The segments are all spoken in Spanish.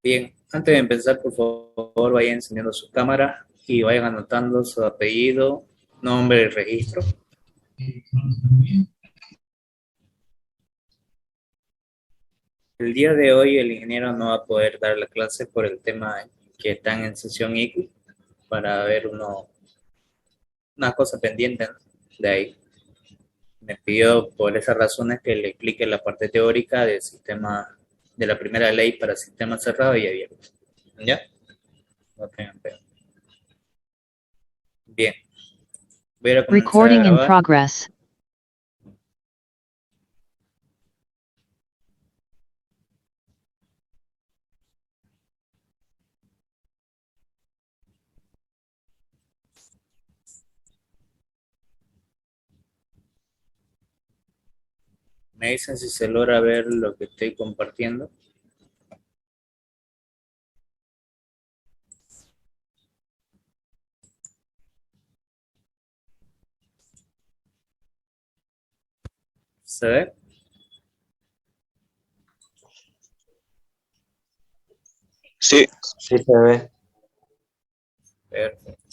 Bien, antes de empezar, por favor, vayan encendiendo su cámara y vayan anotando su apellido, nombre y registro. El día de hoy el ingeniero no va a poder dar la clase por el tema que están en sesión IQ para ver una cosa pendiente, ¿no? De ahí. Me pidió por esas razones que le explique la parte teórica del sistema, de la primera ley para sistemas cerrados y abiertos. ¿Ya? No tengan pena. Bien, voy a comenzar a Recording in grabar. progress. Me dicen si se logra ver lo que estoy compartiendo. ¿Se ve? Sí, sí se ve. Perfecto.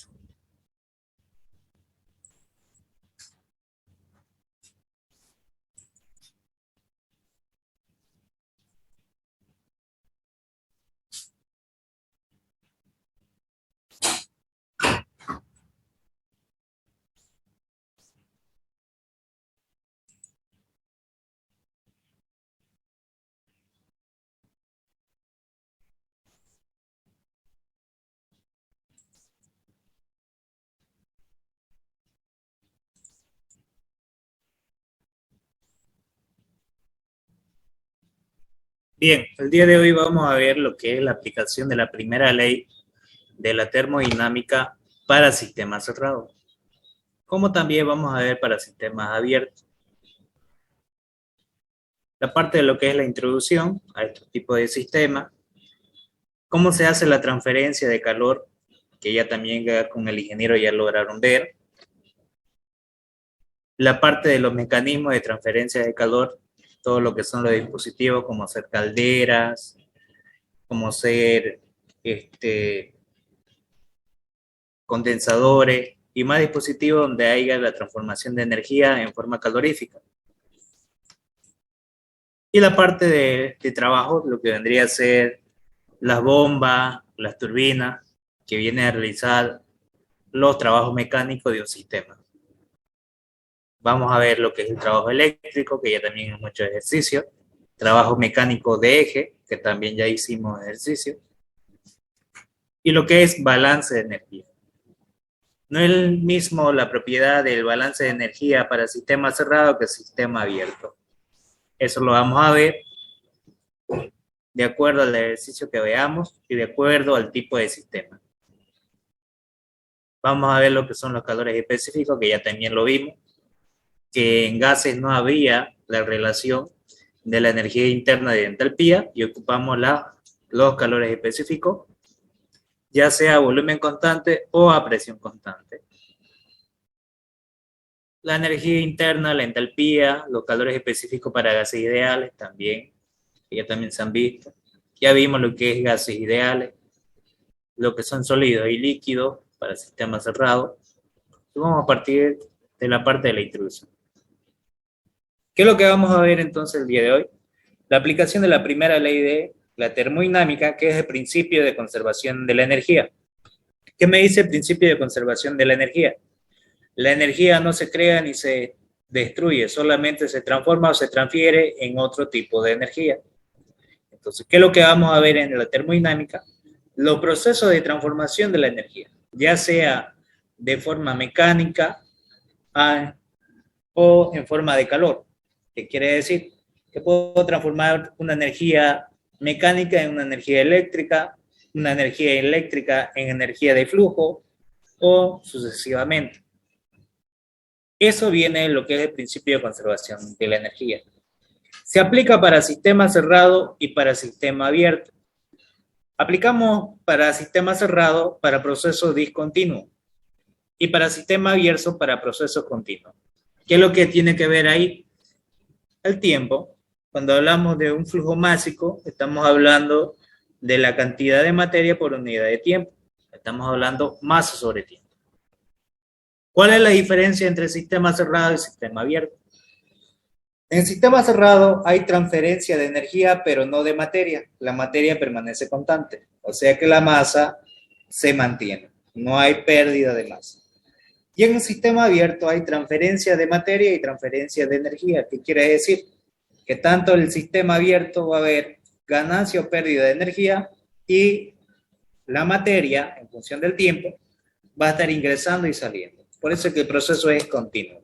Bien, el día de hoy vamos a ver lo que es la aplicación de la primera ley de la termodinámica para sistemas cerrados, como también vamos a ver para sistemas abiertos. La parte de lo que es la introducción a estos tipos de sistemas, cómo se hace la transferencia de calor, que ya también con el ingeniero ya lograron ver. La parte de los mecanismos de transferencia de calor, todo lo que son los dispositivos, como ser calderas, como ser condensadores y más dispositivos donde haya la transformación de energía en forma calorífica. Y la parte de trabajo, lo que vendría a ser las bombas, las turbinas, que viene a realizar los trabajos mecánicos de un sistema. Vamos a ver lo que es el trabajo eléctrico, que ya también es mucho ejercicio, trabajo mecánico de eje, que también ya hicimos ejercicio, y lo que es balance de energía. No es el mismo la propiedad del balance de energía para sistema cerrado que sistema abierto. Eso lo vamos a ver de acuerdo al ejercicio que veamos y de acuerdo al tipo de sistema. Vamos a ver lo que son los calores específicos, que ya también lo vimos, que en gases no había la relación de la energía interna de entalpía y ocupamos los calores específicos, ya sea a volumen constante o a presión constante. La energía interna, la entalpía, los calores específicos para gases ideales también, que ya también se han visto. Ya vimos lo que es gases ideales, lo que son sólidos y líquidos para sistemas cerrados. Y vamos a partir de la parte de la introducción. ¿Qué es lo que vamos a ver entonces el día de hoy? La aplicación de la primera ley de la termodinámica, que es el principio de conservación de la energía. ¿Qué me dice el principio de conservación de la energía? La energía no se crea ni se destruye, solamente se transforma o se transfiere en otro tipo de energía. Entonces, ¿qué es lo que vamos a ver en la termodinámica? Los procesos de transformación de la energía, ya sea de forma mecánica o en forma de calor. ¿Qué quiere decir? Que puedo transformar una energía mecánica en una energía eléctrica en energía de flujo o sucesivamente. Eso viene en lo que es el principio de conservación de la energía. Se aplica para sistema cerrado y para sistema abierto. Aplicamos para sistema cerrado para procesos discontinuos y para sistema abierto para procesos continuos. ¿Qué es lo que tiene que ver ahí? El tiempo. Cuando hablamos de un flujo másico, estamos hablando de la cantidad de materia por unidad de tiempo. Estamos hablando masa sobre tiempo. ¿Cuál es la diferencia entre sistema cerrado y sistema abierto? En sistema cerrado hay transferencia de energía, pero no de materia. La materia permanece constante, o sea que la masa se mantiene. No hay pérdida de masa. Y en un sistema abierto hay transferencia de materia y transferencia de energía. ¿Qué quiere decir? Que tanto el sistema abierto va a haber ganancia o pérdida de energía y la materia, en función del tiempo, va a estar ingresando y saliendo. Por eso es que el proceso es continuo.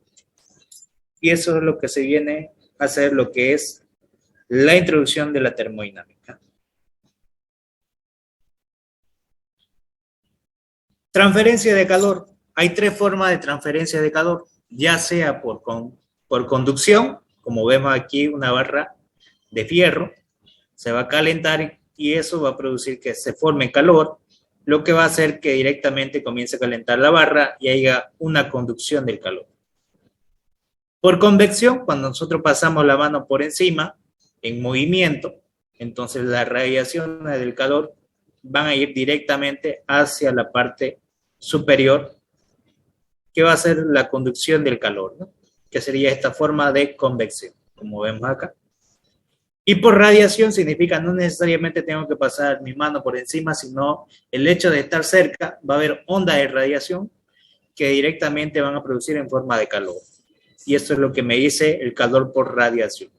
Y eso es lo que se viene a hacer, lo que es la introducción de la termodinámica. Transferencia de calor. Hay tres formas de transferencia de calor, ya sea por conducción, como vemos aquí una barra de fierro, se va a calentar y eso va a producir que se forme calor, lo que va a hacer que directamente comience a calentar la barra y haya una conducción del calor. Por convección, cuando nosotros pasamos la mano por encima, en movimiento, entonces las radiaciones del calor van a ir directamente hacia la parte superior, que va a ser la conducción del calor, ¿no? Que sería esta forma de convección, como vemos acá. Y por radiación significa no necesariamente tengo que pasar mi mano por encima, sino el hecho de estar cerca, va a haber ondas de radiación que directamente van a producir en forma de calor. Y eso es lo que me dice el calor por radiación.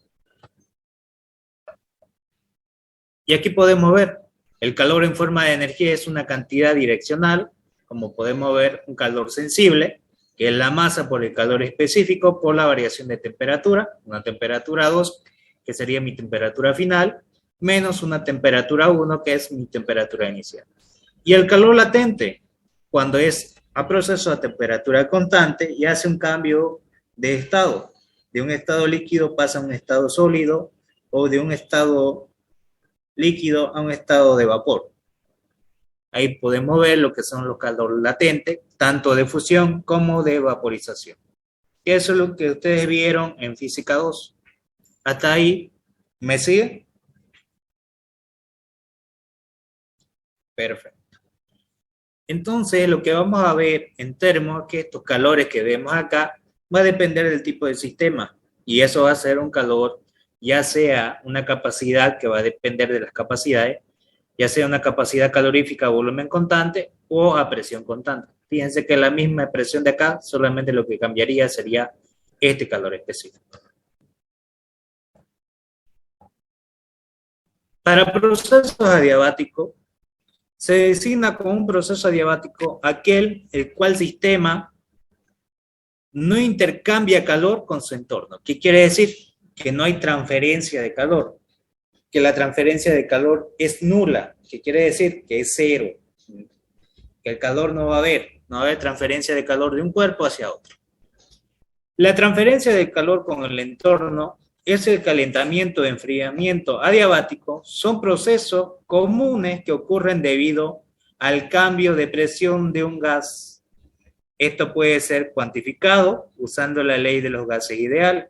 Y aquí podemos ver, el calor en forma de energía es una cantidad direccional, como podemos ver, un calor sensible, que es la masa por el calor específico por la variación de temperatura, una temperatura 2, que sería mi temperatura final, menos una temperatura 1, que es mi temperatura inicial. Y el calor latente, cuando es a proceso a temperatura constante y hace un cambio de estado. De un estado líquido pasa a un estado sólido o de un estado líquido a un estado de vapor. Ahí podemos ver lo que son los calores latentes, tanto de fusión como de vaporización. Y eso es lo que ustedes vieron en Física 2. Hasta ahí, ¿me sigue? Perfecto. Entonces, lo que vamos a ver en términos que estos calores que vemos acá va a depender del tipo de sistema. Y eso va a ser un calor, ya sea una capacidad que va a depender de las capacidades, ya sea una capacidad calorífica a volumen constante o a presión constante. Fíjense que la misma presión de acá, solamente lo que cambiaría sería este calor específico. Para procesos adiabáticos, se designa como un proceso adiabático aquel el cual sistema no intercambia calor con su entorno. ¿Qué quiere decir? Que no hay transferencia de calor, que la transferencia de calor es nula, que quiere decir que es cero, que el calor no va a haber transferencia de calor de un cuerpo hacia otro. La transferencia de calor con el entorno es el calentamiento, enfriamiento adiabático, son procesos comunes que ocurren debido al cambio de presión de un gas. Esto puede ser cuantificado usando la ley de los gases ideales.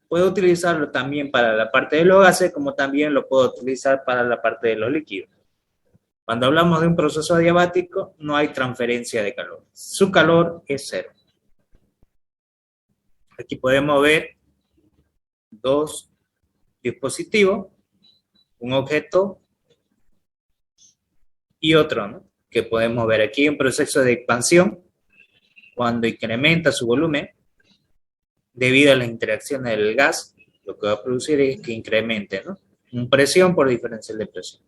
Puedo utilizarlo también para la parte de los gases, como también lo puedo utilizar para la parte de los líquidos. Cuando hablamos de un proceso adiabático, no hay transferencia de calor. Su calor es cero. Aquí podemos ver dos dispositivos, un objeto y otro, ¿no? Que podemos ver aquí un proceso de expansión, cuando incrementa su volumen, debido a las interacciones del gas, lo que va a producir es que incremente, ¿no? Una presión por diferencial de presión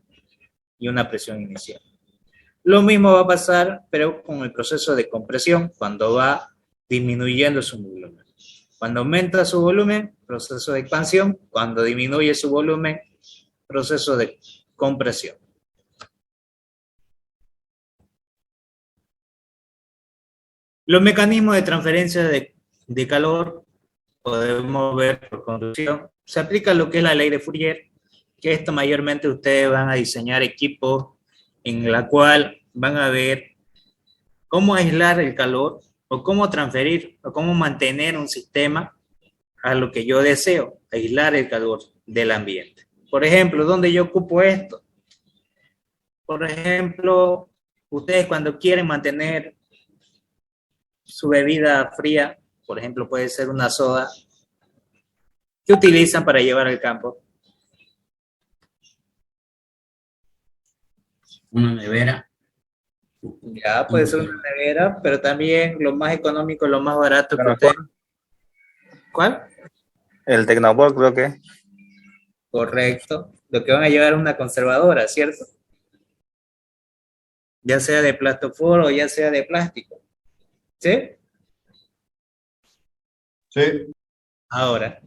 y una presión inicial. Lo mismo va a pasar, pero con el proceso de compresión, cuando va disminuyendo su volumen. Cuando aumenta su volumen, proceso de expansión. Cuando disminuye su volumen, proceso de compresión. Los mecanismos de transferencia de calor podemos ver por conducción. Se aplica lo que es la ley de Fourier, que esto mayormente ustedes van a diseñar equipos en la cual van a ver cómo aislar el calor o cómo transferir o cómo mantener un sistema a lo que yo deseo, aislar el calor del ambiente. Por ejemplo, ¿dónde yo ocupo esto? Por ejemplo, ustedes cuando quieren mantener su bebida fría, por ejemplo, puede ser una soda, ¿qué utilizan para llevar al campo? Una nevera. Ya, puede ser una nevera, pero también lo más económico, lo más barato que ustedes... ¿Cuál? El Tecnobox, creo que. Correcto. Lo que van a llevar es una conservadora, ¿cierto? Ya sea de plastofor o ya sea de plástico. ¿Sí? Sí. Ahora,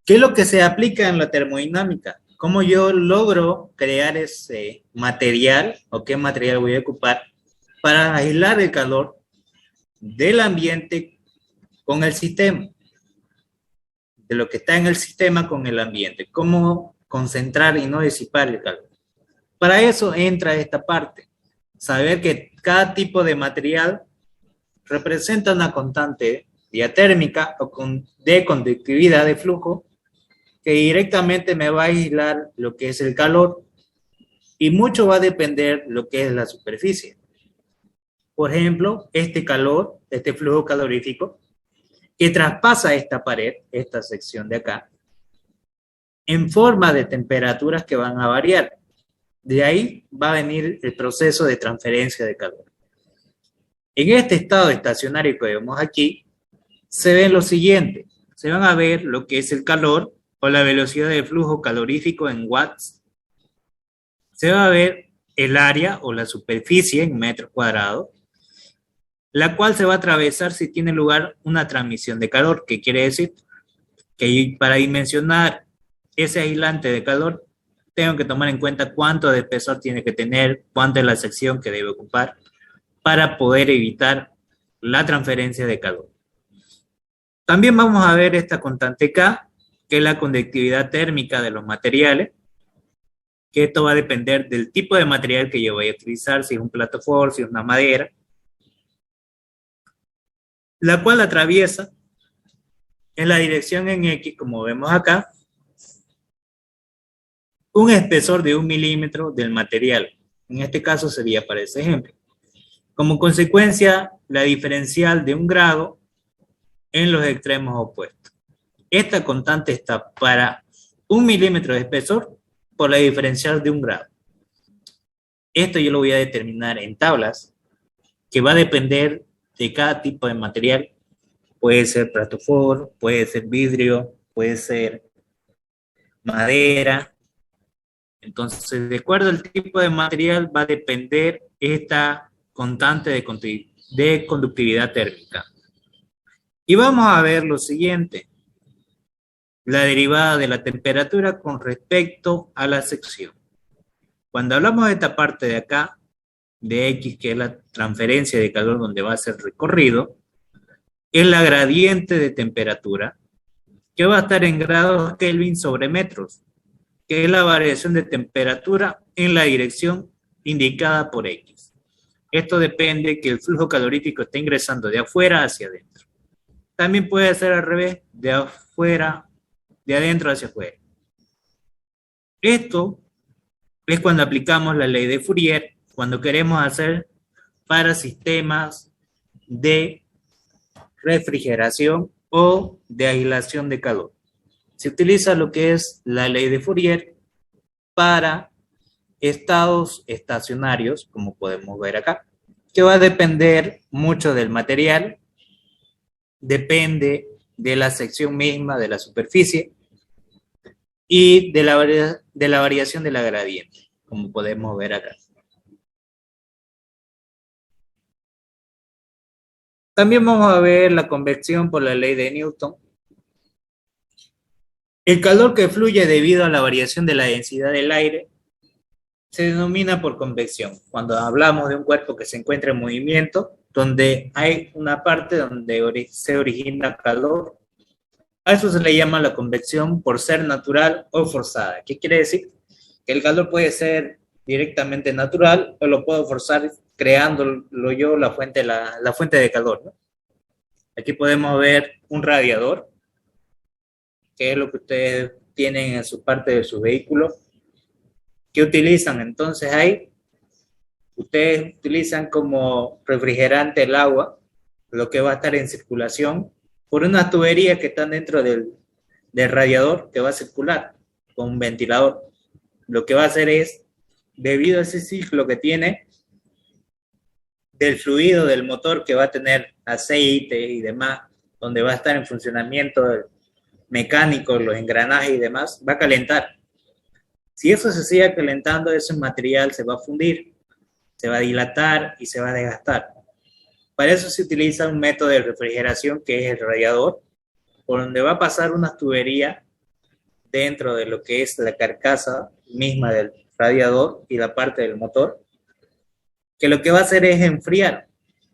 ¿qué es lo que se aplica en la termodinámica? ¿Cómo yo logro crear ese material o qué material voy a ocupar para aislar el calor del ambiente con el sistema? De lo que está en el sistema con el ambiente. ¿Cómo concentrar y no disipar el calor? Para eso entra esta parte. Saber que cada tipo de material representa una constante diatérmica o de conductividad de flujo que directamente me va a aislar lo que es el calor y mucho va a depender lo que es la superficie. Por ejemplo, este calor, este flujo calorífico, que traspasa esta pared, esta sección de acá, en forma de temperaturas que van a variar. De ahí va a venir el proceso de transferencia de calor. En este estado estacionario que vemos aquí, se ve lo siguiente. Se van a ver lo que es el calor o la velocidad de flujo calorífico en watts. Se va a ver el área o la superficie en metros cuadrados, la cual se va a atravesar si tiene lugar una transmisión de calor, que quiere decir que para dimensionar ese aislante de calor, tengo que tomar en cuenta cuánto de espesor tiene que tener, cuánto es la sección que debe ocupar, para poder evitar la transferencia de calor. También vamos a ver esta constante K, que es la conductividad térmica de los materiales, que esto va a depender del tipo de material que yo voy a utilizar, si es un plastofor, si es una madera, la cual atraviesa en la dirección en X, como vemos acá, un espesor de 1 milímetro del material. En este caso sería para ese ejemplo. Como consecuencia, la diferencial de 1 grado en los extremos opuestos. Esta constante está para 1 milímetro de espesor por la diferencial de 1 grado. Esto yo lo voy a determinar en tablas, que va a depender de cada tipo de material. Puede ser plastofor, puede ser vidrio, puede ser madera. Entonces, de acuerdo al tipo de material, va a depender esta constante de conductividad térmica. Y vamos a ver lo siguiente, la derivada de la temperatura con respecto a la sección. Cuando hablamos de esta parte de acá, de X, que es la transferencia de calor donde va a ser recorrido, es la gradiente de temperatura, que va a estar en grados Kelvin sobre metros, que es la variación de temperatura en la dirección indicada por X. Esto depende que el flujo calorífico esté ingresando de afuera hacia adentro. También puede ser al revés, de afuera, de adentro hacia afuera. Esto es cuando aplicamos la ley de Fourier, cuando queremos hacer para sistemas de refrigeración o de aislación de calor. Se utiliza lo que es la ley de Fourier para estados estacionarios, como podemos ver acá, que va a depender mucho del material, depende de la sección misma, de la superficie y de la variación de la gradiente, como podemos ver acá. También vamos a ver la convección por la ley de Newton. El calor que fluye debido a la variación de la densidad del aire se denomina por convección. Cuando hablamos de un cuerpo que se encuentra en movimiento, donde hay una parte donde se origina calor, a eso se le llama la convección por ser natural o forzada. ¿Qué quiere decir? Que el calor puede ser directamente natural o lo puedo forzar creándolo yo la fuente de calor, ¿no? Aquí podemos ver un radiador, que es lo que ustedes tienen en su parte de su vehículo. ¿Qué utilizan entonces ahí? ustedes utilizan como refrigerante el agua, lo que va a estar en circulación, por unas tuberías que están dentro del radiador que va a circular con un ventilador. Lo que va a hacer es, debido a ese ciclo que tiene, del fluido del motor que va a tener aceite y demás, donde va a estar en funcionamiento mecánico, los engranajes y demás, va a calentar. Si eso se sigue calentando, ese material se va a fundir, se va a dilatar y se va a desgastar. Para eso se utiliza un método de refrigeración que es el radiador, por donde va a pasar una tubería dentro de lo que es la carcasa misma del radiador y la parte del motor, que lo que va a hacer es enfriar,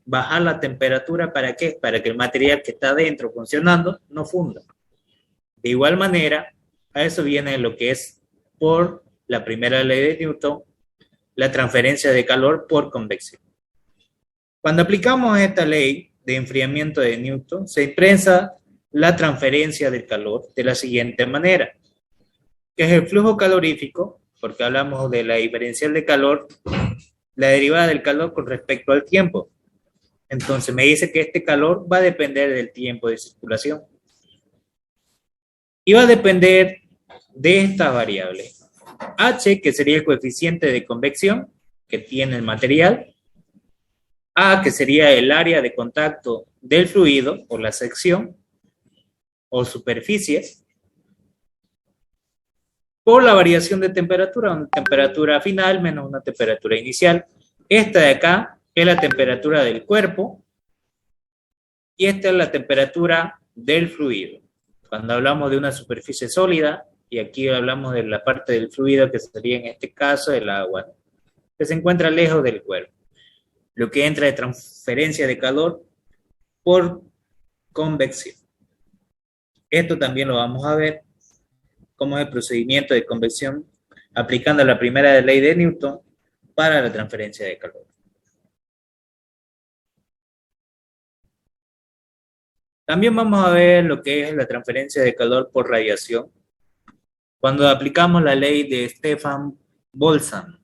bajar la temperatura. ¿Para qué? Para que el material que está dentro funcionando no funda. De igual manera, a eso viene lo que es, por la primera ley de Newton, la transferencia de calor por convección. Cuando aplicamos esta ley de enfriamiento de Newton, se expresa la transferencia del calor de la siguiente manera, que es el flujo calorífico, porque hablamos de la diferencial de calor, la derivada del calor con respecto al tiempo. Entonces me dice que este calor va a depender del tiempo de circulación. Y va a depender de estas variables. H, que sería el coeficiente de convección que tiene el material. A, que sería el área de contacto del fluido o la sección o superficie, por la variación de temperatura, una temperatura final menos una temperatura inicial. Esta de acá es la temperatura del cuerpo y esta es la temperatura del fluido. Cuando hablamos de una superficie sólida, y aquí hablamos de la parte del fluido que sería en este caso el agua, que se encuentra lejos del cuerpo. Lo que entra de transferencia de calor por convección. Esto también lo vamos a ver como es el procedimiento de convección aplicando la primera ley de Newton para la transferencia de calor. También vamos a ver lo que es la transferencia de calor por radiación cuando aplicamos la ley de Stefan Boltzmann,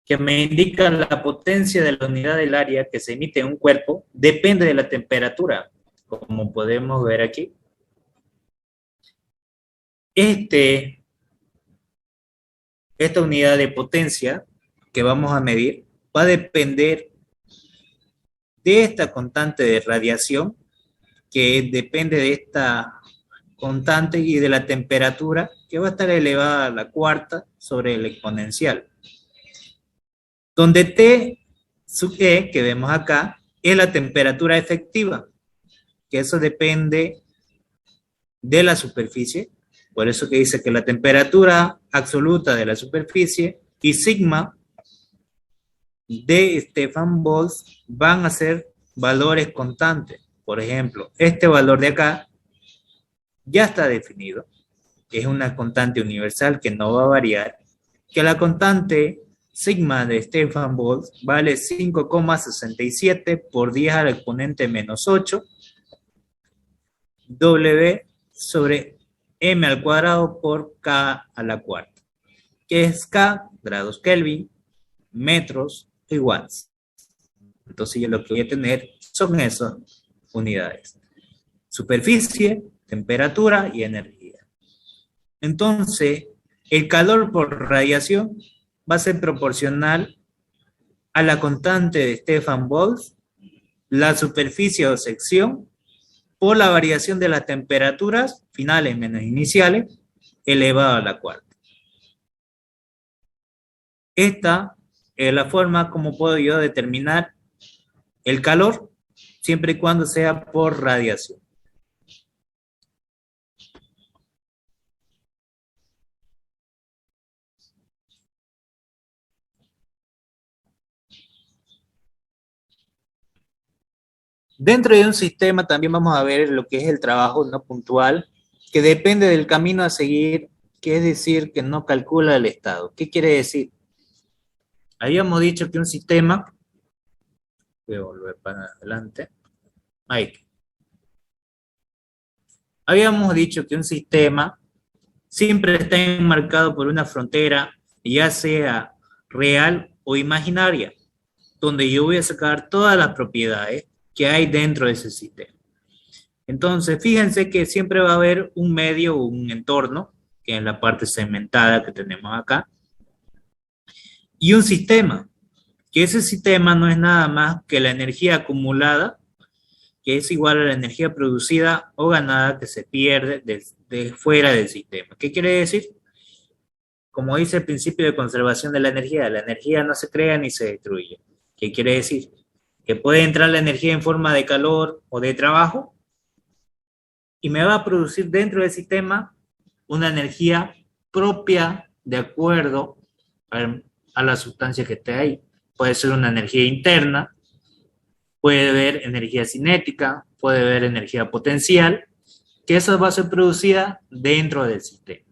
que me indica la potencia de la unidad del área que se emite en un cuerpo depende de la temperatura, como podemos ver aquí. Esta unidad de potencia que vamos a medir va a depender de esta constante de radiación, que depende de esta constante y de la temperatura, que va a estar elevada a la cuarta sobre el exponencial. Donde T sub E, que vemos acá, es la temperatura efectiva, que eso depende de la superficie. Por eso que dice que la temperatura absoluta de la superficie y sigma de Stefan Boltzmann van a ser valores constantes. Por ejemplo, este valor de acá ya está definido, que es una constante universal que no va a variar, que la constante sigma de Stefan Boltzmann vale 5,67 por 10 al exponente menos 8 W sobre m al cuadrado por k a la cuarta, que es k grados Kelvin, metros y watts. Entonces yo lo que voy a tener son esas unidades: superficie, temperatura y energía. Entonces el calor por radiación va a ser proporcional a la constante de Stefan Boltzmann, la superficie o sección, por la variación de las temperaturas finales menos iniciales elevado a la cuarta. Esta es la forma como puedo yo determinar el calor, siempre y cuando sea por radiación. Dentro de un sistema también vamos a ver lo que es el trabajo no puntual, que depende del camino a seguir, que es decir, que no calcula el estado. ¿Qué quiere decir? Habíamos dicho que un sistema, voy a volver para adelante, ahí. Habíamos dicho que un sistema siempre está enmarcado por una frontera, ya sea real o imaginaria, donde yo voy a sacar todas las propiedades que hay dentro de ese sistema. Entonces, fíjense que siempre va a haber un medio o un entorno, que es la parte segmentada que tenemos acá, y un sistema, que ese sistema no es nada más que la energía acumulada, que es igual a la energía producida o ganada que se pierde de fuera del sistema. ¿Qué quiere decir? Como dice el principio de conservación de la energía no se crea ni se destruye. ¿Qué quiere decir? Que puede entrar la energía en forma de calor o de trabajo y me va a producir dentro del sistema una energía propia de acuerdo a la sustancia que esté ahí. Puede ser una energía interna, puede haber energía cinética, puede haber energía potencial, que esa va a ser producida dentro del sistema.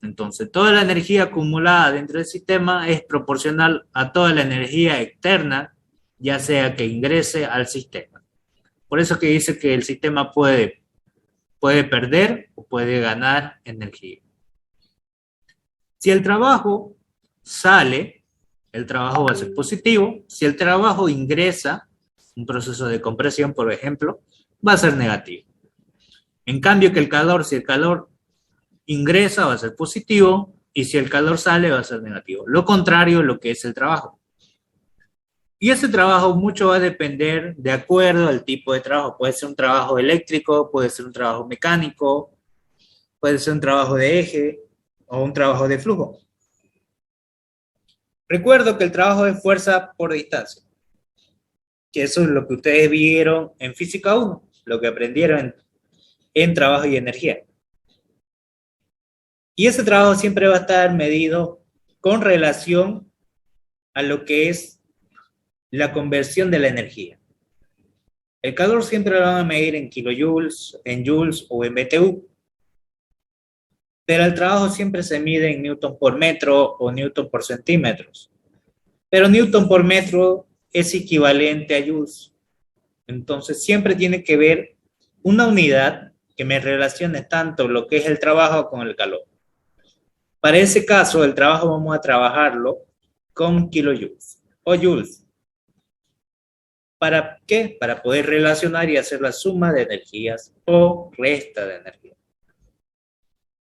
Entonces, toda la energía acumulada dentro del sistema es proporcional a toda la energía externa, ya sea que ingrese al sistema. Por eso que dice que el sistema puede perder o puede ganar energía. Si el trabajo sale, el trabajo va a ser positivo. Si el trabajo ingresa, un proceso de compresión, por ejemplo, va a ser negativo. En cambio que el calor, si el calor ingresa, va a ser positivo, y si el calor sale, va a ser negativo. Lo contrario, lo que es el trabajo. Y ese trabajo mucho va a depender de acuerdo al tipo de trabajo. Puede ser un trabajo eléctrico, puede ser un trabajo mecánico, puede ser un trabajo de eje o un trabajo de flujo. Recuerdo que el trabajo es fuerza por distancia, que eso es lo que ustedes vieron en Física 1, lo que aprendieron en trabajo y energía. Y ese trabajo siempre va a estar medido con relación a lo que es la conversión de la energía. El calor siempre lo van a medir en kilojoules, en joules o en BTU, pero el trabajo siempre se mide en newton por metro o newton por centímetros. Pero newton por metro es equivalente a joules. Entonces siempre tiene que ver una unidad que me relacione tanto lo que es el trabajo con el calor. Para ese caso, el trabajo vamos a trabajarlo con kilojoules o joules. ¿Para qué? Para poder relacionar y hacer la suma de energías o resta de energía.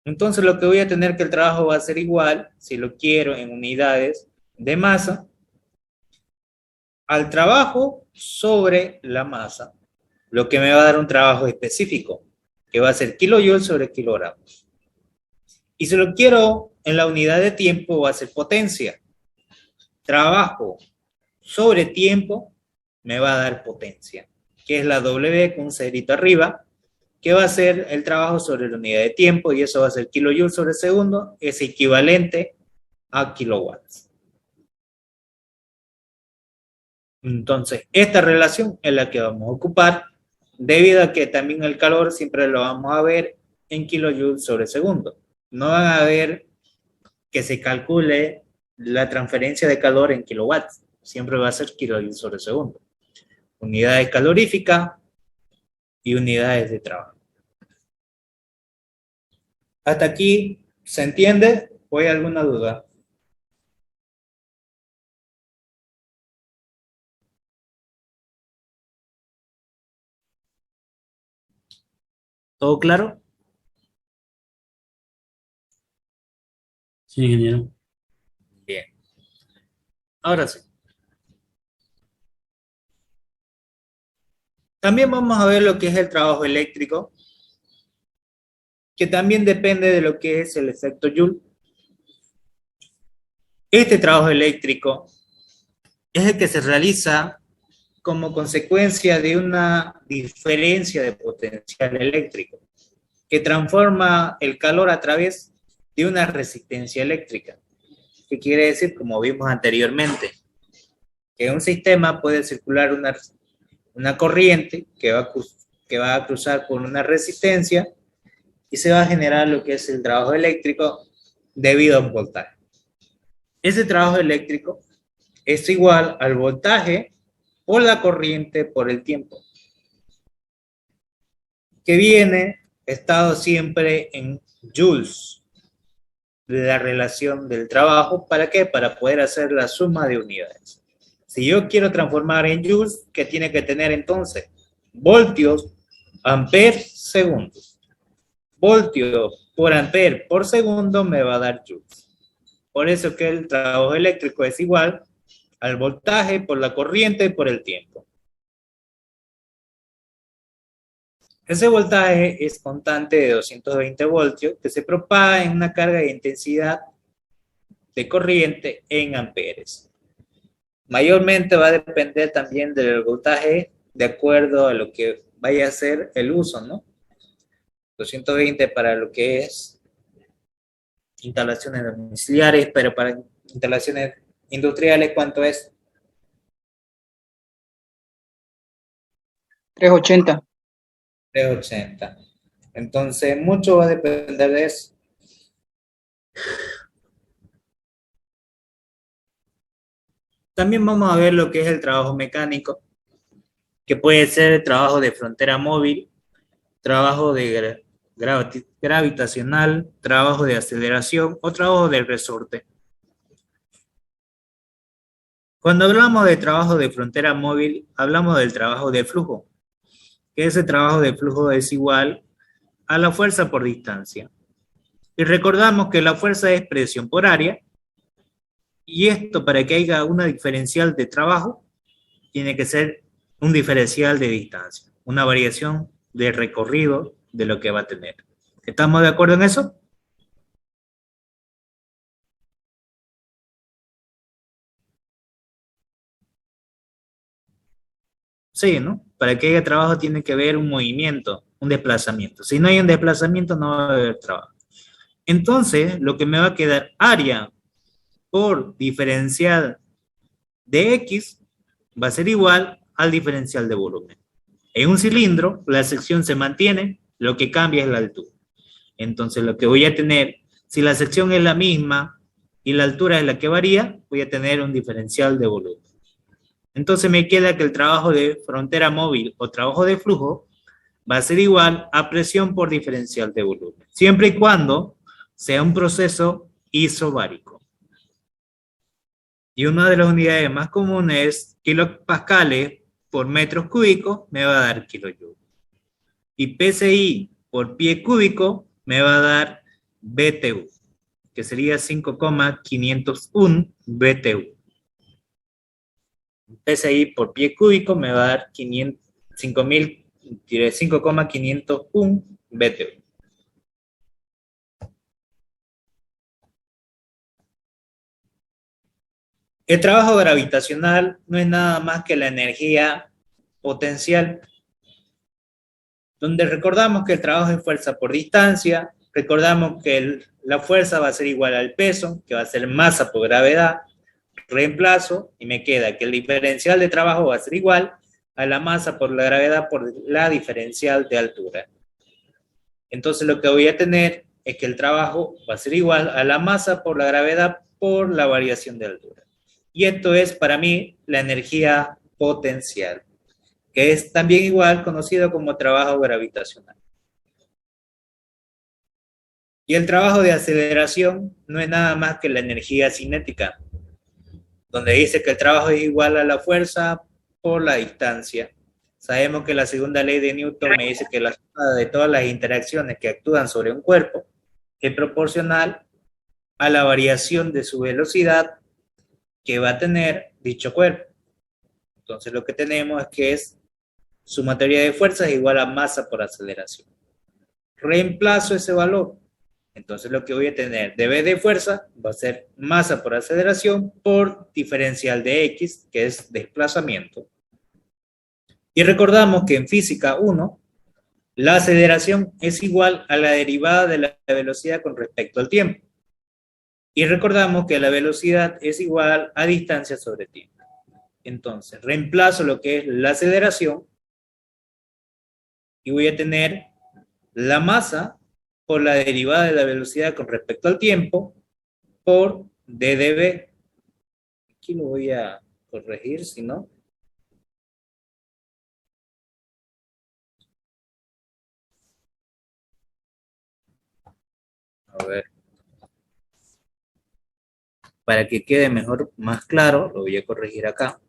Entonces lo que voy a tener que el trabajo va a ser igual, si lo quiero en unidades de masa, al trabajo sobre la masa, lo que me va a dar un trabajo específico, que va a ser kilojoule sobre kilogramos. Y si lo quiero en la unidad de tiempo, va a ser potencia. Trabajo sobre tiempo me va a dar potencia, que es la W con un cerito arriba, que va a ser el trabajo sobre la unidad de tiempo, y eso va a ser kilojoule sobre segundo, es equivalente a kilowatts. Entonces, esta relación es la que vamos a ocupar, debido a que también el calor siempre lo vamos a ver en kilojoules sobre segundo. No van a ver que se calcule la transferencia de calor en kilowatts, siempre va a ser kilojoules sobre segundo. Unidades caloríficas y unidades de trabajo. ¿Hasta aquí se entiende o hay alguna duda? ¿Todo claro? Sí, ingeniero. Bien. Ahora sí. También vamos a ver lo que es el trabajo eléctrico, que también depende de lo que es el efecto Joule. Este trabajo eléctrico es el que se realiza como consecuencia de una diferencia de potencial eléctrico, que transforma el calor a través de una resistencia eléctrica. ¿Qué quiere decir? Como vimos anteriormente, que en un sistema puede circular una corriente que va a cruzar por una resistencia y se va a generar lo que es el trabajo eléctrico debido a un voltaje. Ese trabajo eléctrico es igual al voltaje por la corriente por el tiempo, que viene estado siempre en joules. la relación del trabajo. ¿Para qué? Para poder hacer la suma de unidades. Si yo quiero transformar en joules, ¿qué tiene que tener entonces? Voltios, amperes, segundos. Voltios por ampere por segundo me va a dar joules. Por eso que el trabajo eléctrico es igual al voltaje por la corriente por el tiempo. Ese voltaje es constante de 220 voltios que se propaga en una carga de intensidad de corriente en amperes. Mayormente va a depender también del voltaje de acuerdo a lo que vaya a ser el uso, ¿no? 220 para lo que es instalaciones domiciliares, pero para instalaciones industriales, ¿cuánto es? 380. 380. Entonces, mucho va a depender de eso. También vamos a ver lo que es el trabajo mecánico, que puede ser trabajo de frontera móvil, trabajo de gravitacional, trabajo de aceleración o trabajo de resorte. Cuando hablamos de trabajo de frontera móvil, hablamos del trabajo de flujo, que ese trabajo de flujo es igual a la fuerza por distancia. Y recordamos que la fuerza es presión por área, y esto para que haya una diferencial de trabajo, tiene que ser un diferencial de distancia, una variación de recorrido de lo que va a tener. ¿Estamos de acuerdo en eso? Sí, ¿no? Para que haya trabajo tiene que haber un movimiento, un desplazamiento. Si no hay un desplazamiento, no va a haber trabajo. Entonces, lo que me va a quedar área por diferencial de X va a ser igual al diferencial de volumen. En un cilindro, la sección se mantiene, lo que cambia es la altura. Entonces, lo que voy a tener, si la sección es la misma y la altura es la que varía, voy a tener un diferencial de volumen. Entonces me queda que el trabajo de frontera móvil o trabajo de flujo va a ser igual a presión por diferencial de volumen, siempre y cuando sea un proceso isobárico. Y una de las unidades más comunes es kilopascales por metros cúbicos, me va a dar kilojoules. Y PSI por pie cúbico me va a dar BTU, que sería 5,501 BTU. PSI por pie cúbico me va a dar 5,501 BTU. El trabajo gravitacional no es nada más que la energía potencial, donde recordamos que el trabajo es fuerza por distancia, recordamos que la fuerza va a ser igual al peso, que va a ser masa por gravedad, reemplazo y me queda que el diferencial de trabajo va a ser igual a la masa por la gravedad por la diferencial de altura. Entonces lo que voy a tener es que el trabajo va a ser igual a la masa por la gravedad por la variación de altura. Y esto es para mí la energía potencial, que es también igual conocido como trabajo gravitacional. Y el trabajo de aceleración no es nada más que la energía cinética, donde dice que el trabajo es igual a la fuerza por la distancia. Sabemos que la segunda ley de Newton me dice que la suma de todas las interacciones que actúan sobre un cuerpo es proporcional a la variación de su velocidad que va a tener dicho cuerpo. Entonces lo que tenemos es que es sumatoria de fuerzas es igual a masa por aceleración. Reemplazo ese valor. Entonces lo que voy a tener de V de fuerza va a ser masa por aceleración por diferencial de X, que es desplazamiento. Y recordamos que en física 1, la aceleración es igual a la derivada de la velocidad con respecto al tiempo. Y recordamos que la velocidad es igual a distancia sobre tiempo. Entonces, reemplazo lo que es la aceleración y voy a tener la masa por la derivada de la velocidad con respecto al tiempo por ddv. Aquí lo voy a corregir, si no. A ver. Para que quede mejor, más claro, lo voy a corregir acá.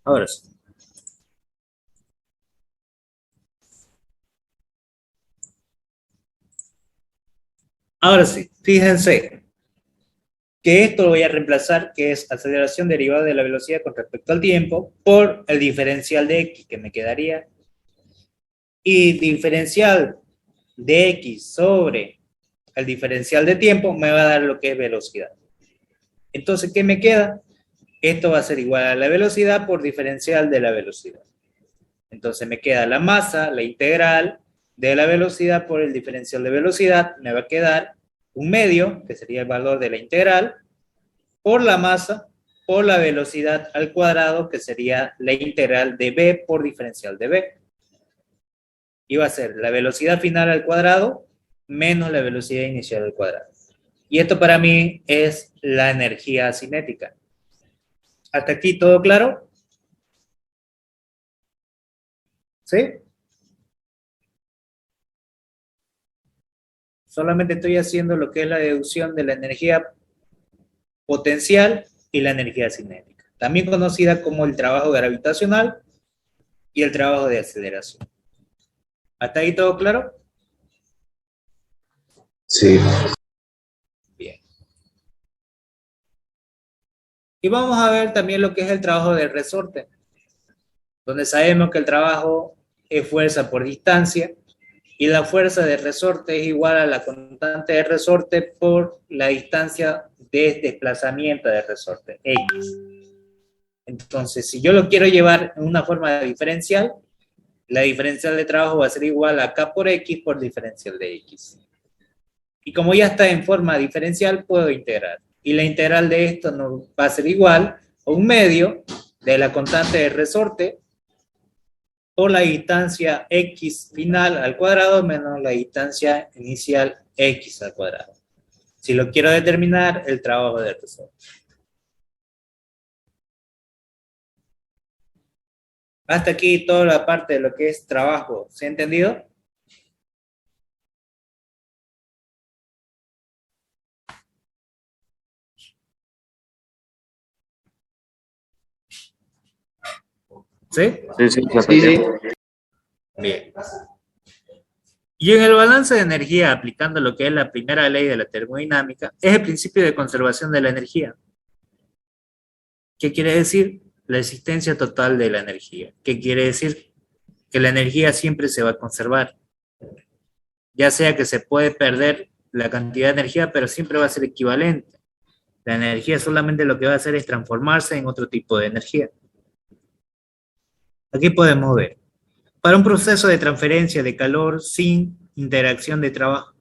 Ahora sí. Ahora sí, fíjense que esto lo voy a reemplazar, que es aceleración derivada de la velocidad con respecto al tiempo, por el diferencial de x, que me quedaría, y diferencial de x sobre el diferencial de tiempo me va a dar lo que es velocidad. Entonces, ¿qué me queda? Esto va a ser igual a la velocidad por diferencial de la velocidad. Entonces me queda la masa, la integral de la velocidad por el diferencial de velocidad, me va a quedar un medio, que sería el valor de la integral, por la masa, por la velocidad al cuadrado, que sería la integral de b por diferencial de b. Y va a ser la velocidad final al cuadrado menos la velocidad inicial al cuadrado. Y esto para mí es la energía cinética. ¿Hasta aquí todo claro? ¿Sí? Solamente estoy haciendo lo que es la deducción de la energía potencial y la energía cinética, también conocida como el trabajo gravitacional y el trabajo de aceleración. ¿Hasta ahí todo claro? Sí. Bien. Y vamos a ver también lo que es el trabajo de resorte, donde sabemos que el trabajo es fuerza por distancia y la fuerza de resorte es igual a la constante de resorte por la distancia de desplazamiento de resorte, X. Entonces, si yo lo quiero llevar en una forma diferencial, la diferencial de trabajo va a ser igual a K por X por diferencial de X. Y como ya está en forma diferencial, puedo integrar. Y la integral de esto no va a ser igual a un medio de la constante de resorte por la distancia X final al cuadrado menos la distancia inicial X al cuadrado. Si lo quiero determinar, el trabajo de resorte. Hasta aquí toda la parte de lo que es trabajo. ¿Se ha entendido? ¿Sí? Sí, sí, sí. Bien. Y en el balance de energía, aplicando lo que es la primera ley de la termodinámica, es el principio de conservación de la energía. ¿Qué quiere decir? La existencia total de la energía. ¿Qué quiere decir? Que la energía siempre se va a conservar. Ya sea que se puede perder la cantidad de energía, pero siempre va a ser equivalente. La energía solamente lo que va a hacer es transformarse en otro tipo de energía. Aquí podemos ver. Para un proceso de transferencia de calor sin interacción de trabajo.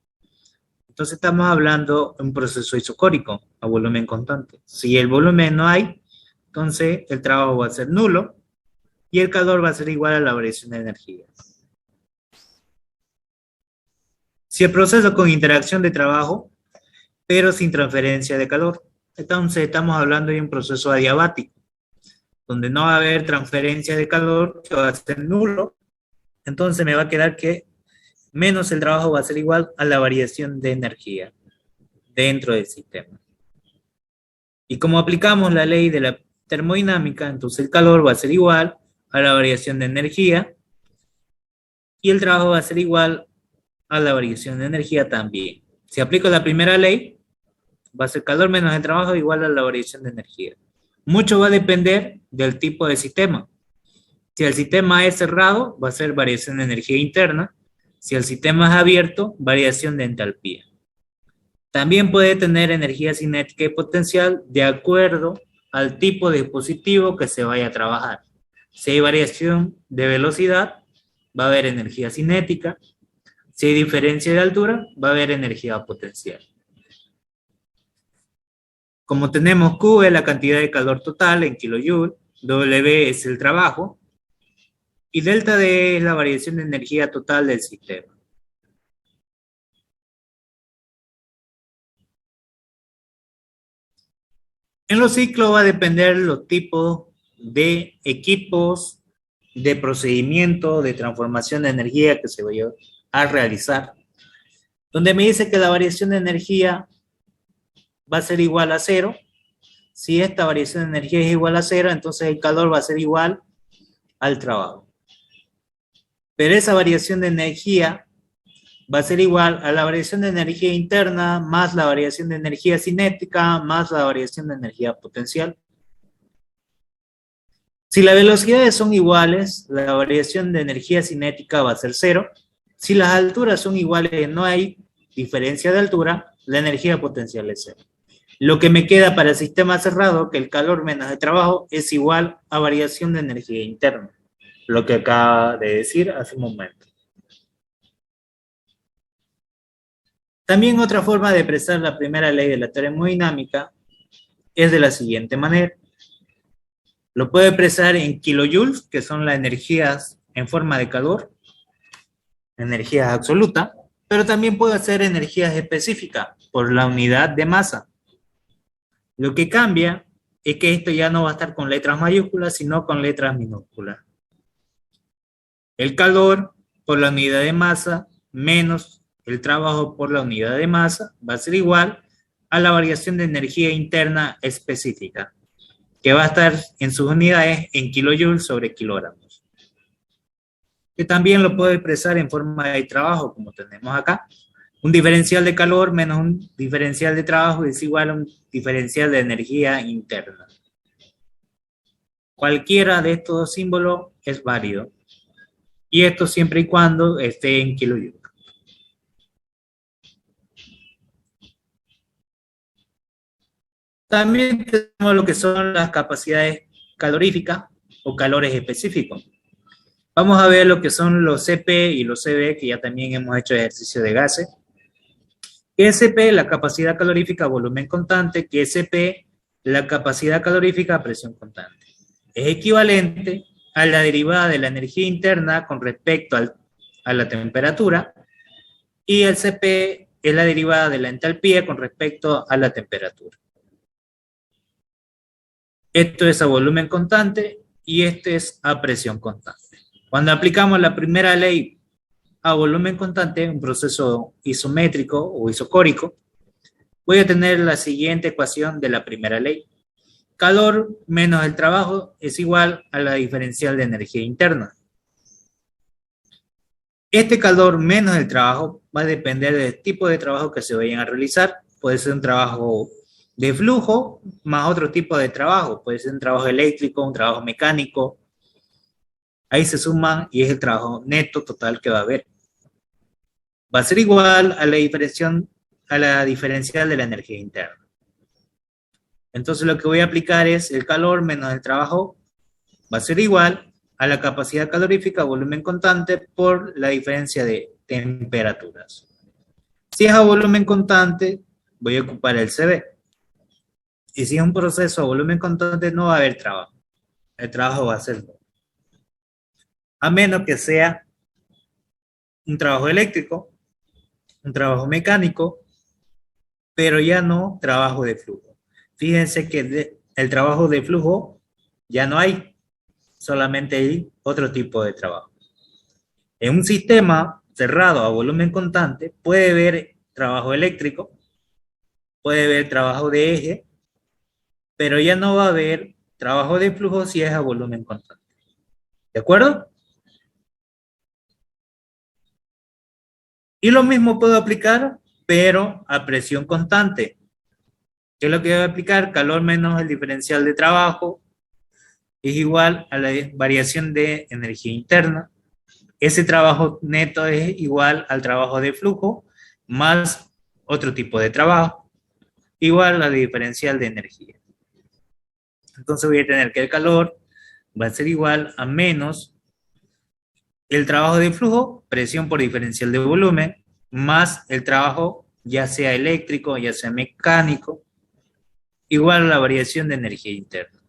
Entonces estamos hablando de un proceso isocórico a volumen constante. Si el volumen no hay, entonces el trabajo va a ser nulo y el calor va a ser igual a la variación de energía. Si el proceso con interacción de trabajo, pero sin transferencia de calor, entonces estamos hablando de un proceso adiabático, donde no va a haber transferencia de calor, que va a ser nulo, entonces me va a quedar que menos el trabajo va a ser igual a la variación de energía dentro del sistema. Y como aplicamos la ley de la termodinámica, entonces el calor va a ser igual a la variación de energía y el trabajo va a ser igual a la variación de energía también. Si aplico la primera ley, va a ser calor menos el trabajo igual a la variación de energía. Mucho va a depender del tipo de sistema. Si el sistema es cerrado, va a ser variación de energía interna. Si el sistema es abierto, variación de entalpía. También puede tener energía cinética y potencial de acuerdo al tipo de dispositivo que se vaya a trabajar. Si hay variación de velocidad, va a haber energía cinética. Si hay diferencia de altura, va a haber energía potencial. Como tenemos Q es la cantidad de calor total en kilojoule, W es el trabajo, y delta D es la variación de energía total del sistema. En los ciclos va a depender los tipos de equipos, de procedimiento, de transformación de energía que se vaya a realizar. Donde me dice que la variación de energía va a ser igual a cero. Si esta variación de energía es igual a cero, entonces el calor va a ser igual al trabajo. Pero esa variación de energía va a ser igual a la variación de energía interna más la variación de energía cinética más la variación de energía potencial. Si las velocidades son iguales, la variación de energía cinética va a ser cero. Si las alturas son iguales, no hay diferencia de altura, la energía potencial es cero. Lo que me queda para el sistema cerrado, que el calor menos el trabajo, es igual a variación de energía interna. Lo que acaba de decir hace un momento. También otra forma de expresar la primera ley de la termodinámica es de la siguiente manera. Lo puedo expresar en kilojoules, que son las energías en forma de calor, energías absolutas, pero también puedo hacer energías específicas por la unidad de masa. Lo que cambia es que esto ya no va a estar con letras mayúsculas, sino con letras minúsculas. El calor por la unidad de masa menos el trabajo por la unidad de masa va a ser igual a la variación de energía interna específica, que va a estar en sus unidades en kilojoules sobre kilogramos. Que también lo puedo expresar en forma de trabajo, como tenemos acá. Un diferencial de calor menos un diferencial de trabajo es igual a un diferencial de energía interna. Cualquiera de estos dos símbolos es válido. Y esto siempre y cuando esté en kilojoules. También tenemos lo que son las capacidades caloríficas o calores específicos. Vamos a ver lo que son los CP y los CB, que ya también hemos hecho ejercicio de gases. Que es CP, la capacidad calorífica a volumen constante, que es CP, la capacidad calorífica a presión constante. Es equivalente a la derivada de la energía interna con respecto a la temperatura, y el CP es la derivada de la entalpía con respecto a la temperatura. Esto es a volumen constante y este es a presión constante. Cuando aplicamos la primera ley a volumen constante, un proceso isométrico o isocórico, voy a tener la siguiente ecuación de la primera ley. Calor menos el trabajo es igual a la diferencial de energía interna. Este calor menos el trabajo va a depender del tipo de trabajo que se vayan a realizar. Puede ser un trabajo de flujo más otro tipo de trabajo. Puede ser un trabajo eléctrico, un trabajo mecánico. Ahí se suman y es el trabajo neto total que va a haber. Va a ser igual a la diferencial de la energía interna. Entonces lo que voy a aplicar es el calor menos el trabajo va a ser igual a la capacidad calorífica a volumen constante por la diferencia de temperaturas. Si es a volumen constante, voy a ocupar el CB. Y si es un proceso a volumen constante, no va a haber trabajo. El trabajo va a ser nulo. A menos que sea un trabajo eléctrico, un trabajo mecánico, pero ya no trabajo de flujo. Fíjense que el trabajo de flujo ya no hay, solamente hay otro tipo de trabajo. En un sistema cerrado a volumen constante puede haber trabajo eléctrico, puede haber trabajo de eje, pero ya no va a haber trabajo de flujo si es a volumen constante. ¿De acuerdo? Y lo mismo puedo aplicar, pero a presión constante. ¿Qué es lo que voy a aplicar? Calor menos el diferencial de trabajo es igual a la variación de energía interna. Ese trabajo neto es igual al trabajo de flujo más otro tipo de trabajo, igual a la diferencial de energía. Entonces voy a tener que el calor va a ser igual a menos el trabajo de flujo, presión por diferencial de volumen, más el trabajo ya sea eléctrico, ya sea mecánico, igual a la variación de energía interna.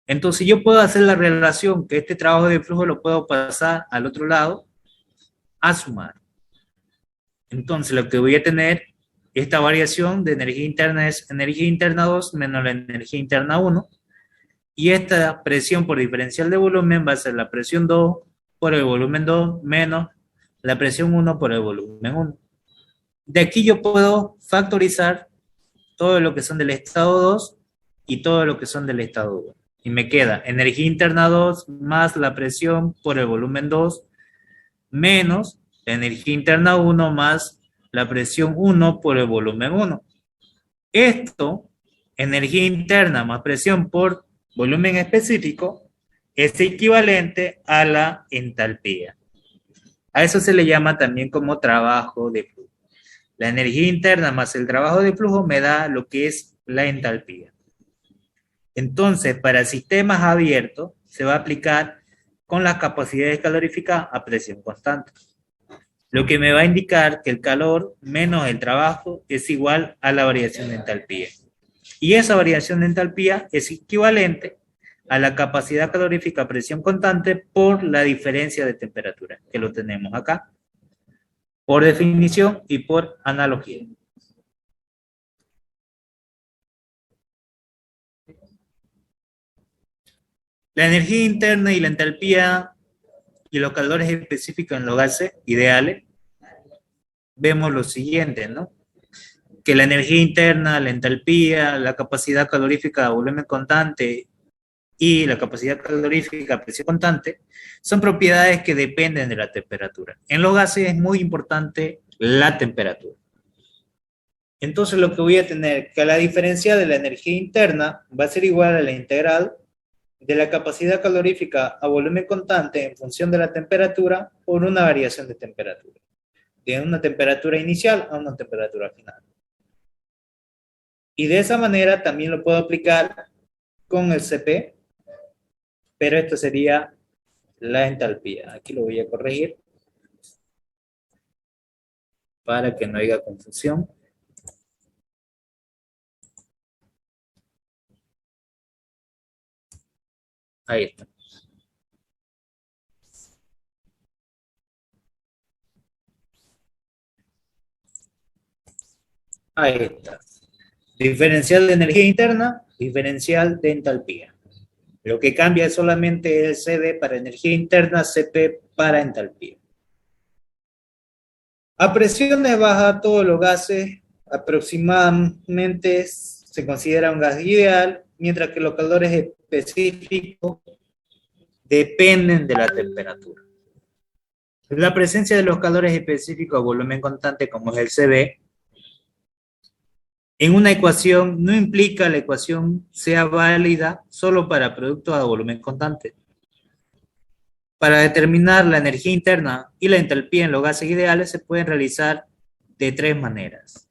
Entonces yo puedo hacer la relación que este trabajo de flujo lo puedo pasar al otro lado a sumar. Entonces lo que voy a tener, esta variación de energía interna es energía interna 2 menos la energía interna 1. Y esta presión por diferencial de volumen va a ser la presión 2 por el volumen 2 menos la presión 1 por el volumen 1. De aquí yo puedo factorizar todo lo que son del estado 2 y todo lo que son del estado 1. Y me queda energía interna 2 más la presión por el volumen 2 menos la energía interna 1 más la presión 1 por el volumen 1. Esto, energía interna más presión por volumen específico, es equivalente a la entalpía. A eso se le llama también como trabajo de flujo. La energía interna más el trabajo de flujo me da lo que es la entalpía. Entonces, para sistemas abiertos, se va a aplicar con las capacidades caloríficas a presión constante. Lo que me va a indicar que el calor menos el trabajo es igual a la variación de entalpía. Y esa variación de entalpía es equivalente a la capacidad calorífica a presión constante por la diferencia de temperatura, que lo tenemos acá, por definición y por analogía. La energía interna y la entalpía y los calores específicos en los gases ideales, vemos lo siguiente, ¿no? Que la energía interna, la entalpía, la capacidad calorífica a volumen constante y la capacidad calorífica a presión constante son propiedades que dependen de la temperatura. En los gases es muy importante la temperatura. Entonces lo que voy a tener que la diferencia de la energía interna va a ser igual a la integral de la capacidad calorífica a volumen constante en función de la temperatura por una variación de temperatura, de una temperatura inicial a una temperatura final. Y de esa manera también lo puedo aplicar con el CP, pero esto sería la entalpía. Aquí lo voy a corregir para que no haya confusión. Ahí está. Ahí está. Diferencial de energía interna, diferencial de entalpía. Lo que cambia es solamente el CD para energía interna, CP para entalpía. A presiones bajas, todos los gases aproximadamente se considera un gas ideal, mientras que los calores específicos dependen de la temperatura. La presencia de los calores específicos a volumen constante, como es el CB, en una ecuación no implica la ecuación sea válida solo para productos a volumen constante. Para determinar la energía interna y la entalpía en los gases ideales se pueden realizar de tres maneras.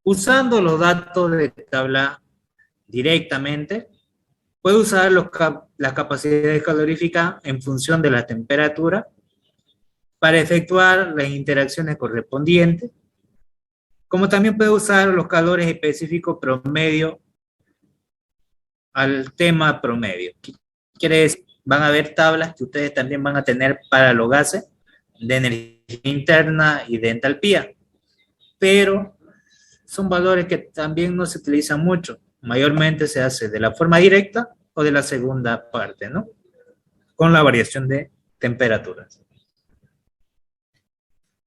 Usando los datos de tabla directamente, puedo usar las capacidades caloríficas en función de la temperatura para efectuar las interacciones correspondientes, como también puedo usar los calores específicos promedio al tema promedio. Quiere decir, van a haber tablas que ustedes también van a tener para los gases de energía interna y de entalpía, pero son valores que también no se utilizan mucho. Mayormente se hace de la forma directa o de la segunda parte, ¿no? Con la variación de temperaturas.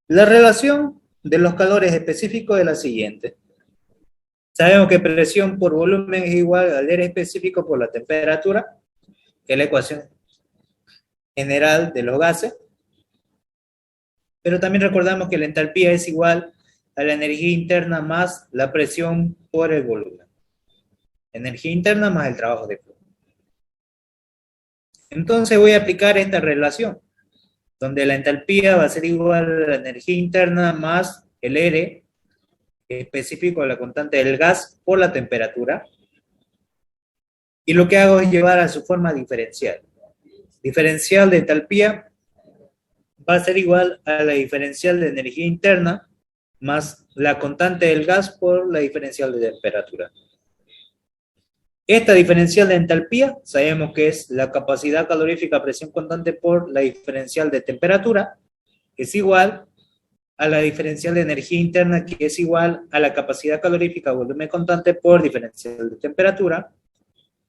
La relación de los calores específicos es la siguiente. Sabemos que presión por volumen es igual al aire específico por la temperatura, que es la ecuación general de los gases. Pero también recordamos que la entalpía es igual a la energía interna más la presión por el volumen. Energía interna más el trabajo de flujo. Entonces voy a aplicar esta relación, donde la entalpía va a ser igual a la energía interna más el R específico de la constante del gas por la temperatura. Y lo que hago es llevar a su forma diferencial. Diferencial de entalpía va a ser igual a la diferencial de energía interna más la constante del gas por la diferencial de temperatura. Esta diferencial de entalpía sabemos que es la capacidad calorífica a presión constante por la diferencial de temperatura, que es igual a la diferencial de energía interna, que es igual a la capacidad calorífica a volumen constante por diferencial de temperatura,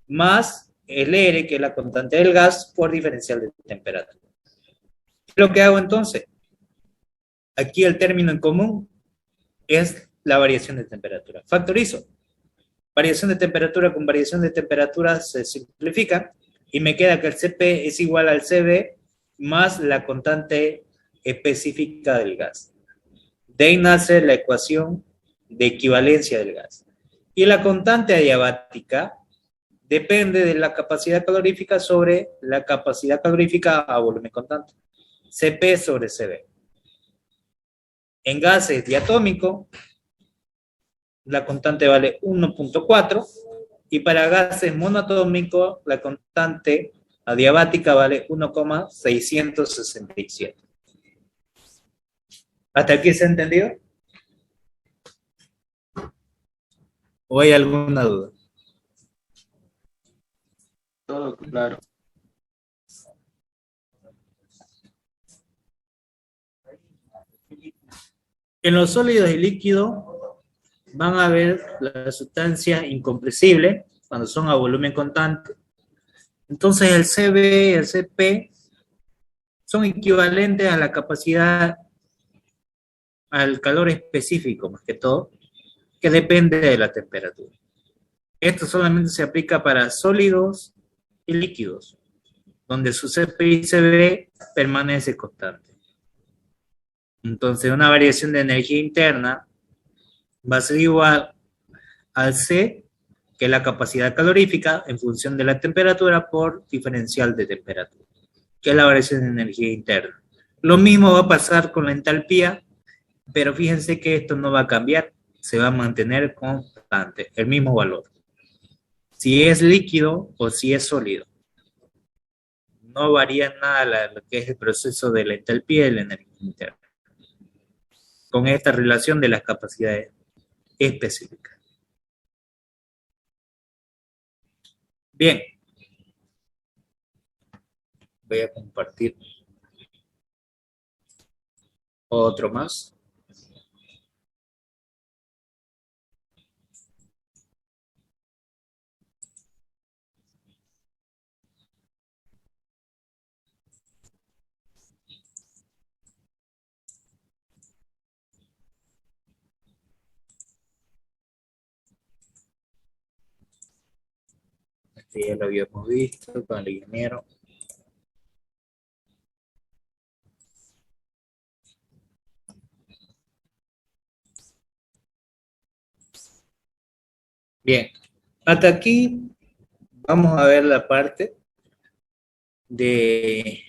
más el R, que es la constante del gas, por diferencial de temperatura. ¿Qué es lo que hago entonces? Aquí el término en común es la variación de temperatura. Factorizo. Variación de temperatura con variación de temperatura se simplifica y me queda que el Cp es igual al Cv más la constante específica del gas. De ahí nace la ecuación de equivalencia del gas. Y la constante adiabática depende de la capacidad calorífica sobre la capacidad calorífica a volumen constante. Cp sobre Cv. En gases diatómicos, la constante vale 1.4 y para gases monoatómicos la constante adiabática vale 1,667. ¿Hasta aquí se ha entendido? ¿O hay alguna duda? Todo claro. En los sólidos y líquidos van a ver las sustancias incompresibles cuando son a volumen constante. Entonces el Cv y el Cp son equivalentes a la capacidad, al calor específico más que todo, que depende de la temperatura. Esto solamente se aplica para sólidos y líquidos, donde su Cp y Cv permanece constante. Entonces una variación de energía interna va a ser igual al C, que es la capacidad calorífica en función de la temperatura por diferencial de temperatura, que es la variación de energía interna. Lo mismo va a pasar con la entalpía, pero fíjense que esto no va a cambiar, se va a mantener constante, el mismo valor. Si es líquido o si es sólido. No varía nada lo que es el proceso de la entalpía y la energía interna, con esta relación de las capacidades específicas. Bien, voy a compartir otro más. Este ya lo habíamos visto con el ingeniero. Bien, hasta aquí vamos a ver la parte de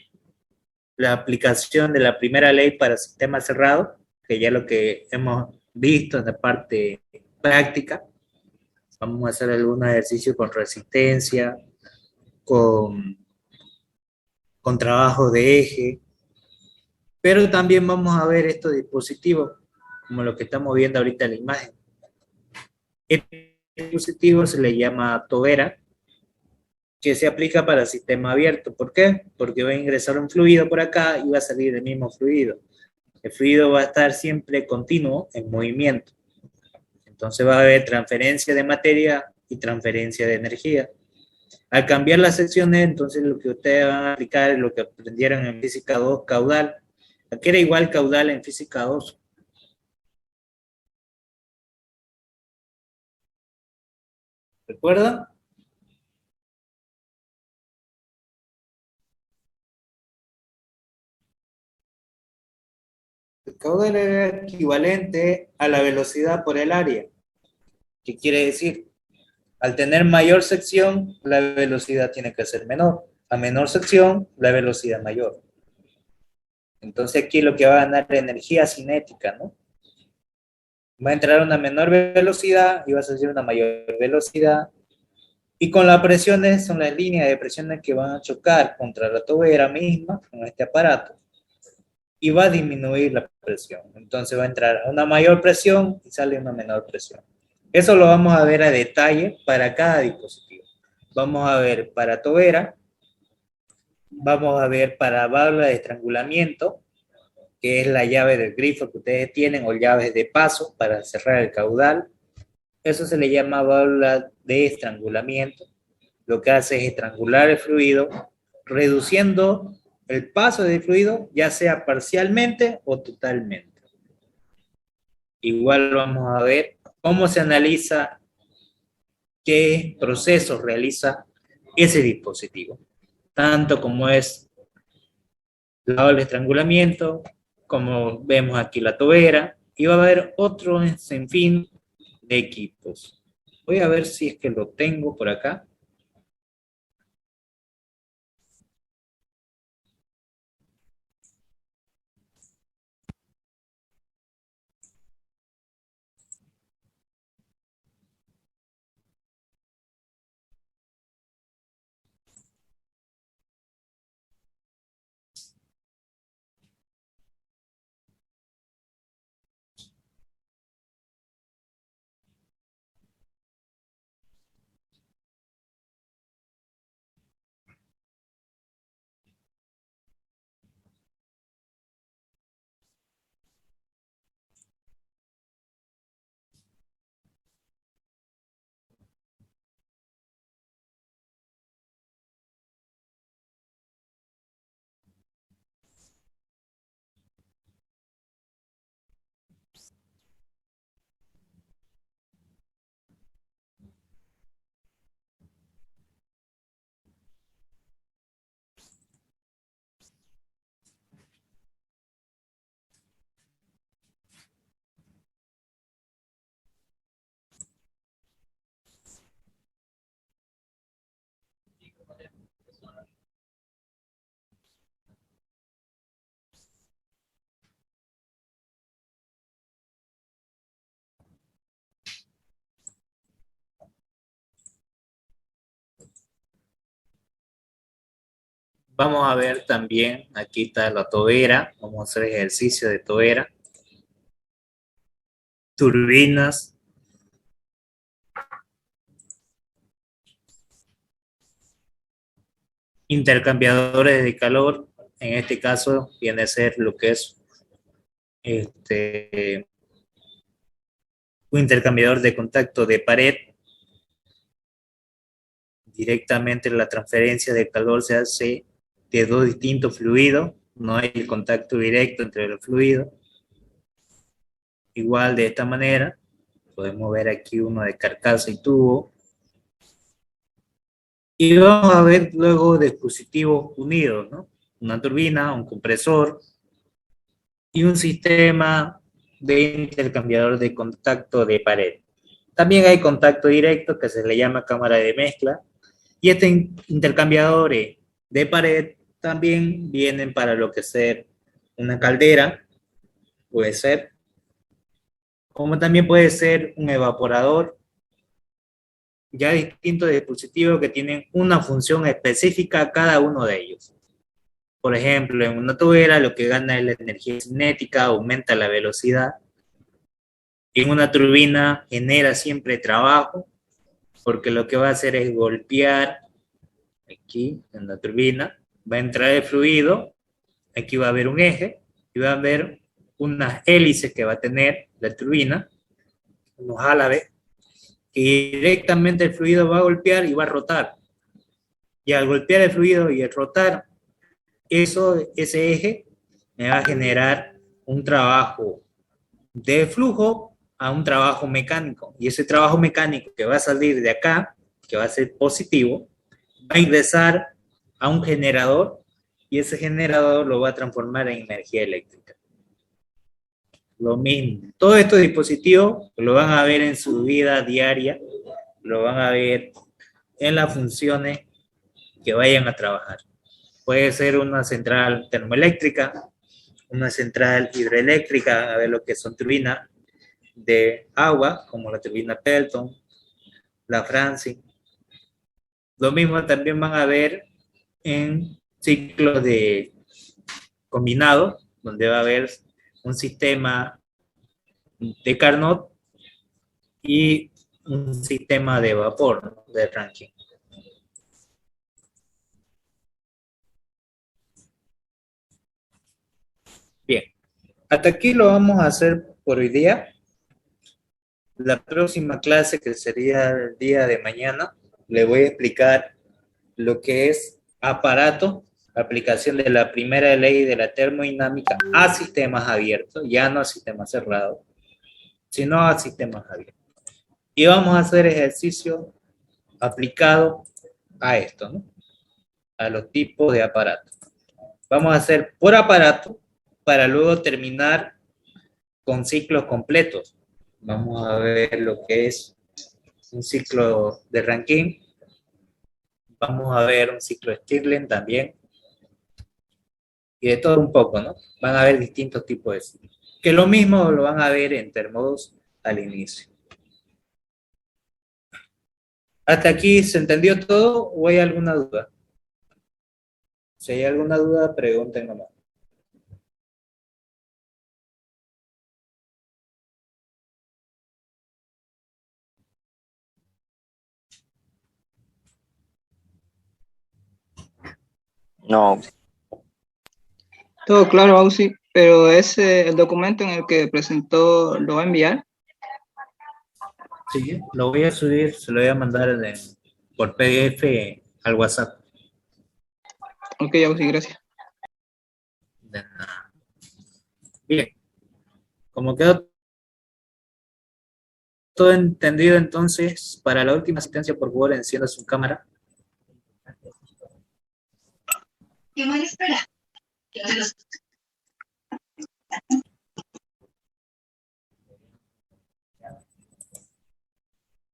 la aplicación de la primera ley para sistemas cerrados, que ya lo que hemos visto en la parte práctica. Vamos a hacer algunos ejercicios con resistencia, con trabajo de eje, pero también vamos a ver estos dispositivos, como lo que estamos viendo ahorita en la imagen. Este dispositivo se le llama tobera, que se aplica para sistema abierto. ¿Por qué? Porque va a ingresar un fluido por acá y va a salir el mismo fluido. El fluido va a estar siempre continuo en movimiento. Entonces va a haber transferencia de materia y transferencia de energía. Al cambiar las secciones, entonces lo que ustedes van a aplicar es lo que aprendieron en física 2, caudal. Aquí era igual caudal en física 2. ¿Recuerdan? El caudal era equivalente a la velocidad por el área. ¿Qué quiere decir? Al tener mayor sección, la velocidad tiene que ser menor. A menor sección, la velocidad mayor. Entonces aquí lo que va a ganar es energía cinética, ¿no? Va a entrar a una menor velocidad y va a salir una mayor velocidad. Y con las presiones, son las líneas de presiones que van a chocar contra la tobera misma, con este aparato. y va a disminuir la presión. Entonces va a entrar a una mayor presión y sale una menor presión. Eso lo vamos a ver a detalle para cada dispositivo. Vamos a ver para tobera, vamos a ver para válvula de estrangulamiento, que es la llave del grifo que ustedes tienen, o llaves de paso para cerrar el caudal. Eso se le llama válvula de estrangulamiento. Lo que hace es estrangular el fluido, reduciendo el paso del fluido, ya sea parcialmente o totalmente. Igual vamos a ver cómo se analiza qué procesos realiza ese dispositivo, tanto como es la válvula de estrangulamiento, como vemos aquí la tobera, y va a haber otro sinfín de equipos. Voy a ver si es que lo tengo por acá. Vamos a ver también, aquí está la tobera, vamos a hacer ejercicio de tobera, turbinas, intercambiadores de calor, en este caso viene a ser lo que es un intercambiador de contacto de pared. Directamente la transferencia de calor se hace de dos distintos fluidos, no hay el contacto directo entre los fluidos. Igual de esta manera, podemos ver aquí uno de carcasa y tubo. Y vamos a ver luego dispositivos unidos, ¿no? Una turbina, un compresor y un sistema de intercambiador de contacto de pared. También hay contacto directo que se le llama cámara de mezcla, y este intercambiadores de pared también vienen para lo que ser una caldera, puede ser, como también puede ser un evaporador, ya distintos dispositivos que tienen una función específica cada uno de ellos. Por ejemplo, en una tobera lo que gana es la energía cinética, aumenta la velocidad. En una turbina genera siempre trabajo, porque lo que va a hacer es golpear aquí en la turbina, va a entrar el fluido, aquí va a haber un eje y va a haber unas hélices que va a tener la turbina, unos álabes, y directamente el fluido va a golpear y va a rotar. Y al golpear el fluido y el rotar, ese eje me va a generar un trabajo de flujo a un trabajo mecánico. Y ese trabajo mecánico que va a salir de acá, que va a ser positivo, va a ingresar a un generador y ese generador lo va a transformar en energía eléctrica. Lo mismo. Todos estos dispositivos lo van a ver en su vida diaria, lo van a ver en las funciones que vayan a trabajar. Puede ser una central termoeléctrica, una central hidroeléctrica, a ver lo que son turbinas de agua, como la turbina Pelton, la Francis. Lo mismo también van a ver en ciclos de combinado, donde va a haber un sistema de Carnot y un sistema de vapor, ¿no? De Rankine. Bien, hasta aquí lo vamos a hacer por hoy día. La próxima clase, que sería el día de mañana, le voy a explicar lo que es aparato, aplicación de la primera ley de la termodinámica a sistemas abiertos, ya no a sistemas cerrados, sino a sistemas abiertos. Y vamos a hacer ejercicio aplicado a esto, ¿no? A los tipos de aparatos. Vamos a hacer por aparato para luego terminar con ciclos completos. Vamos a ver lo que es un ciclo de Rankine. Vamos a ver un ciclo de Stirling también. Y de todo un poco, ¿no? Van a haber distintos tipos de ciclos. Que lo mismo lo van a ver en Termodós al inicio. ¿Hasta aquí se entendió todo o hay alguna duda? Si hay alguna duda, pregunten nomás. No, Todo claro, Ausi, pero ese, el documento en el que presentó, ¿lo va a enviar? Sí, lo voy a subir, se lo voy a mandar por PDF al WhatsApp. Ok, Ausi, gracias. De nada. Bien, como quedó todo entendido, entonces, para la última asistencia, por favor, encienda su cámara. ¿Qué mal espera?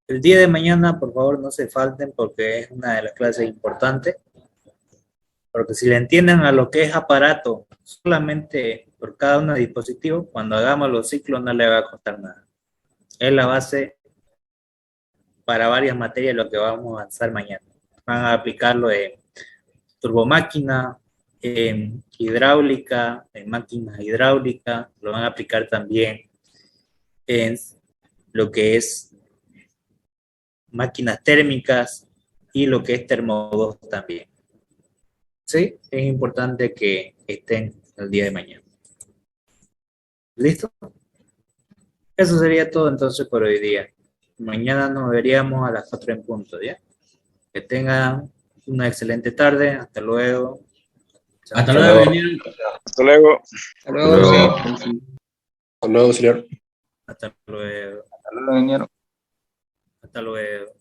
El día de mañana, por favor, no se falten porque es una de las clases importantes. Porque si le entienden a lo que es aparato solamente por cada uno de los dispositivos, cuando hagamos los ciclos no le va a costar nada. Es la base para varias materias lo que vamos a avanzar mañana. Van a aplicarlo en turbomáquina, en hidráulica, en máquinas hidráulicas, lo van a aplicar también en lo que es máquinas térmicas y lo que es termodós también. ¿Sí? Es importante que estén el día de mañana. ¿Listo? Eso sería todo entonces por hoy día. Mañana nos veríamos a las 4 en punto, ¿ya? Que tengan una excelente tarde. Hasta luego. Chao, Hasta chao. luego, ingeniero. hasta luego. Hasta luego, luego. Ausi. Hasta luego, auxiliar. Hasta luego. Hasta luego, ingeniero. Hasta luego.